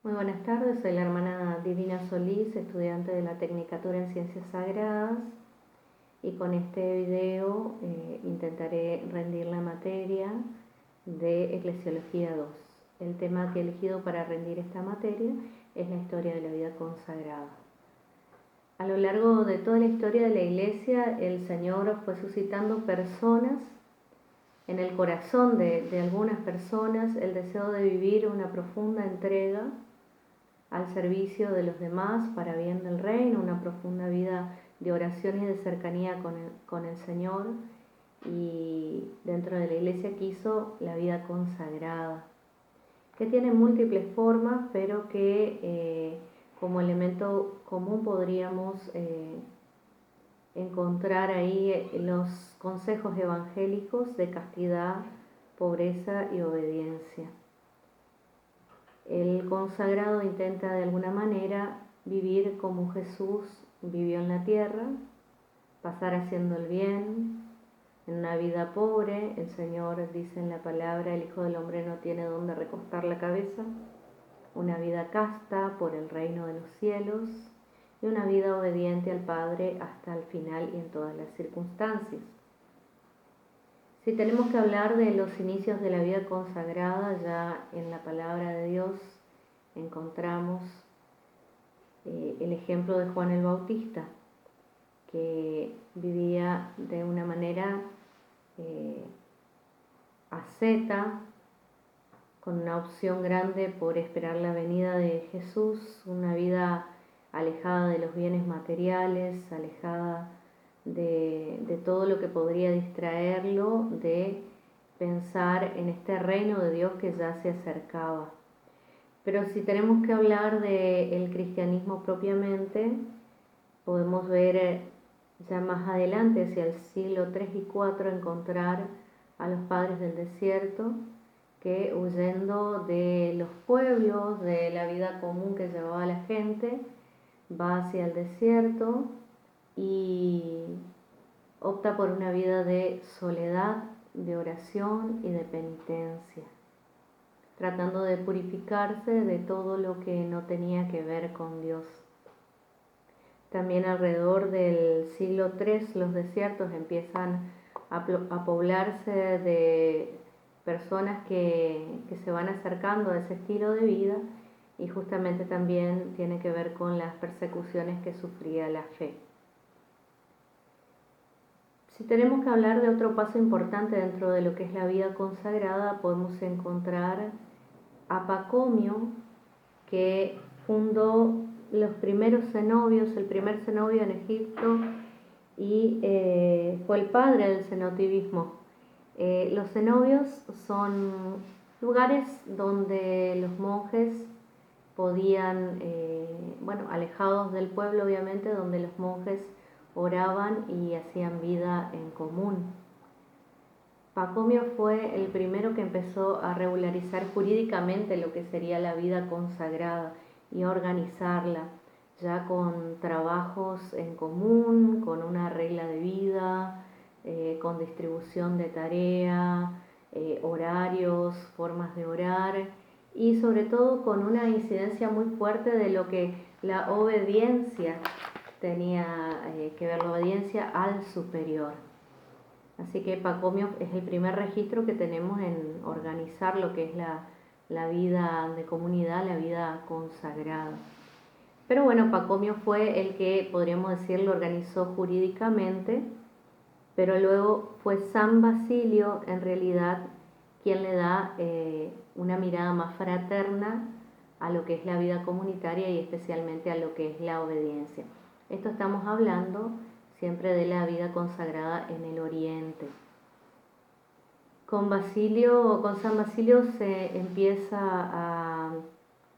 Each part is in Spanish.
Muy buenas tardes, soy la hermana Divina Solís, estudiante de la Tecnicatura en Ciencias Sagradas, y con este video intentaré rendir la materia de Eclesiología 2. El tema que he elegido para rendir esta materia es la historia de la vida consagrada. A lo largo de toda la historia de la Iglesia, el Señor fue suscitando personas, en el corazón de algunas personas, el deseo de vivir una profunda entrega al servicio de los demás para bien del reino, una profunda vida de oración y de cercanía con el Señor, y dentro de la Iglesia quiso la vida consagrada, que tiene múltiples formas, pero que como elemento común podríamos encontrar ahí los consejos evangélicos de castidad, pobreza y obediencia. El consagrado intenta de alguna manera vivir como Jesús vivió en la tierra, pasar haciendo el bien, en una vida pobre. El Señor dice en la palabra: el Hijo del Hombre no tiene dónde recostar la cabeza. Una vida casta por el reino de los cielos y una vida obediente al Padre hasta el final y en todas las circunstancias. Si tenemos que hablar de los inicios de la vida consagrada, ya en la palabra de Dios encontramos el ejemplo de Juan el Bautista, que vivía de una manera asceta, con una opción grande por esperar la venida de Jesús, una vida alejada de los bienes materiales, alejada de todo lo que podría distraerlo de pensar en este reino de Dios que ya se acercaba. Pero si tenemos que hablar del cristianismo propiamente, podemos ver ya más adelante, hacia el siglo III y IV, encontrar a los padres del desierto que, huyendo de los pueblos, de la vida común que llevaba la gente, va hacia el desierto y opta por una vida de soledad, de oración y de penitencia, tratando de purificarse de todo lo que no tenía que ver con Dios. También alrededor del siglo III los desiertos empiezan a poblarse de personas que se van acercando a ese estilo de vida, y justamente también tiene que ver con las persecuciones que sufría la fe. Si tenemos que hablar de otro paso importante dentro de lo que es la vida consagrada, podemos encontrar a Pacomio, que fundó los primeros cenobios, el primer cenobio en Egipto, y fue el padre del cenotivismo. Los cenobios son lugares donde los monjes podían, alejados del pueblo obviamente, donde los monjes oraban y hacían vida en común. Pacomio fue el primero que empezó a regularizar jurídicamente lo que sería la vida consagrada y a organizarla, ya con trabajos en común, con una regla de vida, con distribución de tarea, horarios, formas de orar, y sobre todo con una incidencia muy fuerte de lo que la obediencia tenía que ver, la obediencia al superior. Así que Pacomio es el primer registro que tenemos en organizar lo que es la vida de comunidad, la vida consagrada. Pero bueno, Pacomio fue el que, podríamos decir, lo organizó jurídicamente, pero luego fue San Basilio en realidad quien le da una mirada más fraterna a lo que es la vida comunitaria y especialmente a lo que es la obediencia. Esto estamos hablando siempre de la vida consagrada en el Oriente. Con San Basilio se empieza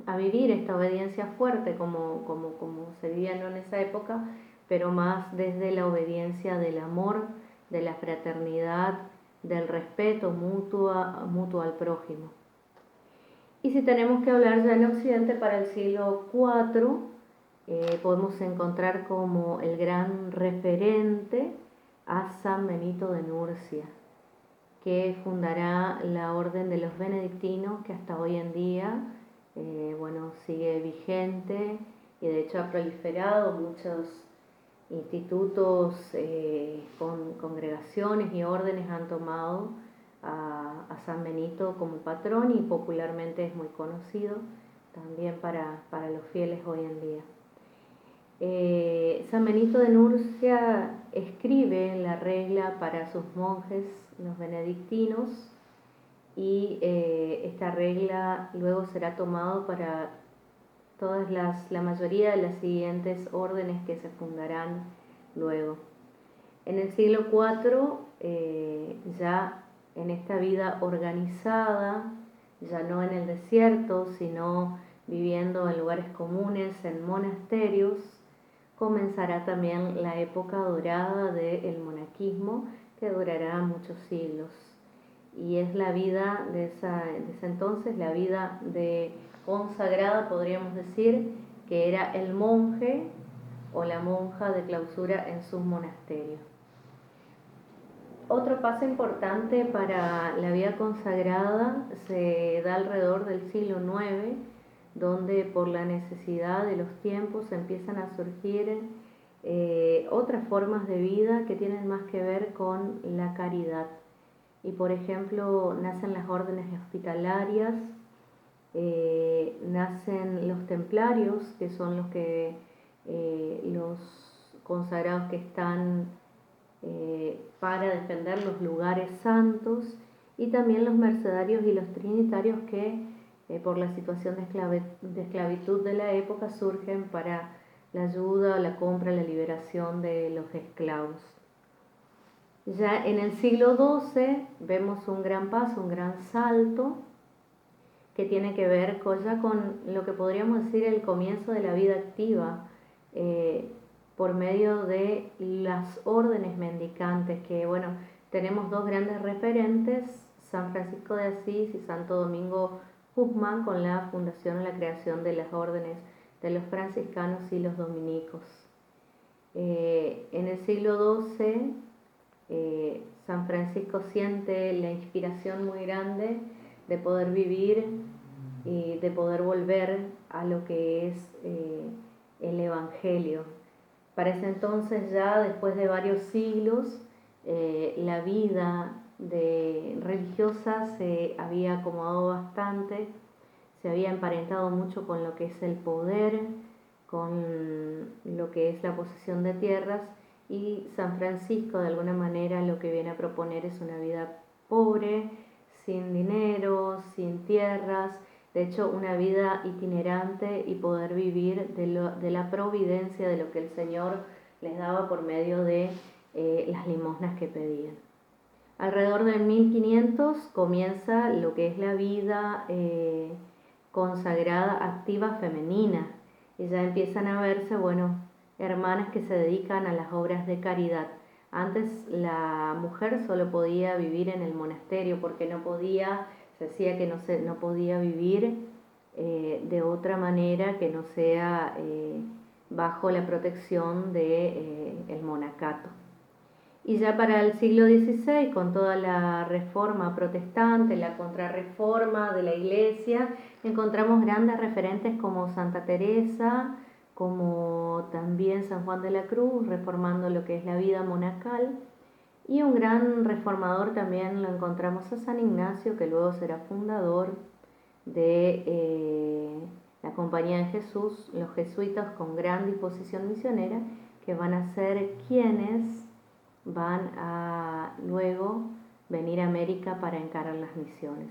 a vivir esta obediencia fuerte como se vivía no en esa época, pero más desde la obediencia del amor, de la fraternidad, del respeto mutuo al prójimo. Y si tenemos que hablar ya en Occidente, para el siglo IV, podemos encontrar como el gran referente a San Benito de Nurcia, que fundará la orden de los benedictinos, que hasta hoy en día vigente y de hecho ha proliferado muchos institutos, con congregaciones y órdenes han tomado a San Benito como patrón y popularmente es muy conocido también para los fieles hoy en día. San Benito de Nursia escribe la regla para sus monjes, los benedictinos, y esta regla luego será tomado para la mayoría de las siguientes órdenes que se fundarán luego. En el siglo IV, ya en esta vida organizada, ya no en el desierto, sino viviendo en lugares comunes, en monasterios, comenzará también la época dorada del monaquismo, que durará muchos siglos. Y es la vida de ese entonces, la vida de consagrada, podríamos decir, que era el monje o la monja de clausura en sus monasterios. Otro paso importante para la vida consagrada se da alrededor del siglo IX, donde por la necesidad de los tiempos empiezan a surgir otras formas de vida que tienen más que ver con la caridad. Y por ejemplo, nacen las órdenes hospitalarias, nacen los templarios, que son los consagrados que están para defender los lugares santos, y también los mercedarios y los trinitarios que por la situación de esclavitud de la época surgen para la ayuda, la compra, la liberación de los esclavos. Ya en el siglo XII vemos un gran paso, un gran salto que tiene que ver con lo que podríamos decir el comienzo de la vida activa, por medio de las órdenes mendicantes, que bueno, tenemos dos grandes referentes, San Francisco de Asís y Santo Domingo Guzmán, con la fundación o la creación de las órdenes de los franciscanos y los dominicos. En el siglo XII, San Francisco siente la inspiración muy grande de poder vivir y de poder volver a lo que es el Evangelio. Para ese entonces, ya después de varios siglos, la vida religiosa se había acomodado bastante, se había emparentado mucho con lo que es el poder, con lo que es la posesión de tierras, y San Francisco de alguna manera lo que viene a proponer es una vida pobre, sin dinero, sin tierras, de hecho una vida itinerante, y poder vivir de la providencia, de lo que el Señor les daba por medio de las limosnas que pedían. Alrededor del 1500 comienza lo que es la vida consagrada activa femenina, y ya empiezan a verse, hermanas que se dedican a las obras de caridad. Antes la mujer solo podía vivir en el monasterio porque se decía que no podía vivir de otra manera que no sea bajo la protección del monacato. Y ya para el siglo XVI, con toda la reforma protestante, la contrarreforma de la Iglesia, encontramos grandes referentes como Santa Teresa, como también San Juan de la Cruz, reformando lo que es la vida monacal. Y un gran reformador también lo encontramos a San Ignacio, que luego será fundador de la Compañía de Jesús, los jesuitas con gran disposición misionera, que van a ser quienes van a luego venir a América para encarar las misiones.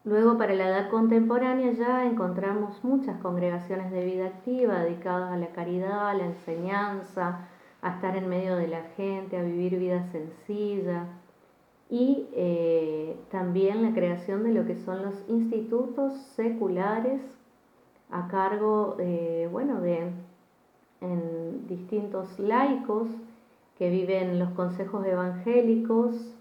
Luego, para la edad contemporánea, ya encontramos muchas congregaciones de vida activa dedicadas a la caridad, a la enseñanza, a estar en medio de la gente, a vivir vida sencilla, y también la creación de lo que son los institutos seculares a cargo en distintos laicos que viven los consejos evangélicos,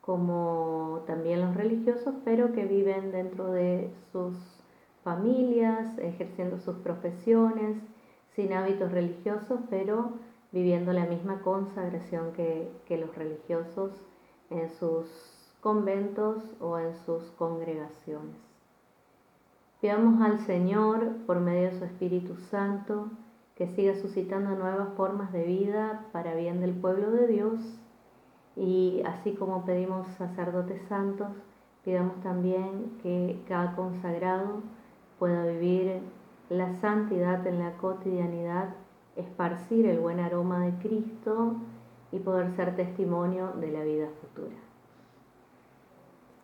como también los religiosos, pero que viven dentro de sus familias, ejerciendo sus profesiones, sin hábitos religiosos, pero viviendo la misma consagración que los religiosos en sus conventos o en sus congregaciones. Pidamos al Señor, por medio de su Espíritu Santo, que siga suscitando nuevas formas de vida para bien del pueblo de Dios. Y así como pedimos sacerdotes santos, pidamos también que cada consagrado pueda vivir la santidad en la cotidianidad, esparcir el buen aroma de Cristo y poder ser testimonio de la vida futura.